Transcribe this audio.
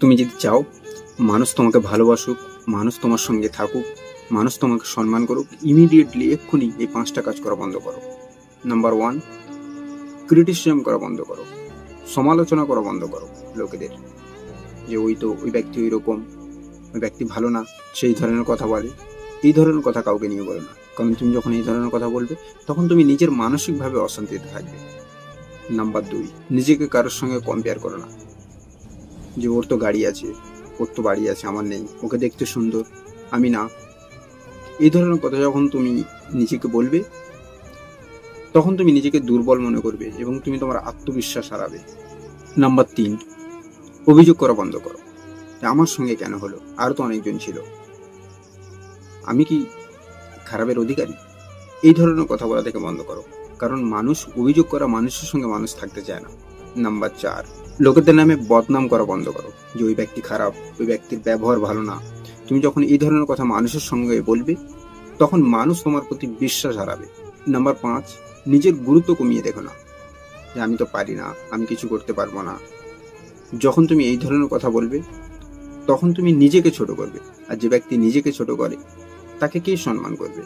তুমি যদি চাও মানুষ তোমাকে ভালোবাসুক, মানুষ তোমার সঙ্গে থাকুক, মানুষ তোমাকে সম্মান করুক, ইমিডিয়েটলি এক্ষুনি এই 5টা কাজ করা বন্ধ করো। নাম্বার 1, ক্রিটিসিজম করা বন্ধ করো, সমালোচনা করা বন্ধ করো লোকেদের, যে ওই ব্যক্তি ওই রকম, ওই ব্যক্তি ভালো না, সেই ধরনের কথা বলে। এই ধরনের কথা কাউকে নিয়ে বলো না, কারণ তুমি যখন এই ধরনের কথা বলবে তখন তুমি নিজের মানসিকভাবে অশান্তিতে থাকবে। নাম্বার 2, নিজেকে কারোর সঙ্গে কম্পেয়ার করো না, যে ওর তো গাড়ি আছে, ওর তো বাড়ি আছে, আমার নেই, ওকে দেখতে সুন্দর, আমি না। এই ধরনের কথা যখন তুমি নিজেকে বলবে তখন তুমি নিজেকে দুর্বল মনে করবে এবং তুমি তোমার আত্মবিশ্বাস হারাবে। নাম্বার 3, অভিযোগ করা বন্ধ করো, যে আমার সঙ্গে কেন হলো, আরও তো অনেকজন ছিল, আমি কি খারাপের অধিকারী? এই ধরনের কথা বলা থেকে বন্ধ করো, কারণ মানুষ অভিযোগ করা মানুষের সঙ্গে মানুষ থাকতে চায় না। নাম্বার 4, লোকেদের নামে বদনাম করা বন্ধ করো, যে ওই ব্যক্তি খারাপ, ওই ব্যক্তির ব্যবহার ভালো না। তুমি যখন এই ধরনের কথা মানুষের সঙ্গে বলবে তখন মানুষ তোমার প্রতি বিশ্বাস হারাবে। নাম্বার 5, নিজের গুরুত্ব কমিয়ে দেখো না, যে আমি তো পারি না, আমি কিছু করতে পারবো না। যখন তুমি এই ধরনের কথা বলবে তখন তুমি নিজেকে ছোট করবে, আর যে ব্যক্তি নিজেকে ছোট করে তাকে কে সম্মান করবে?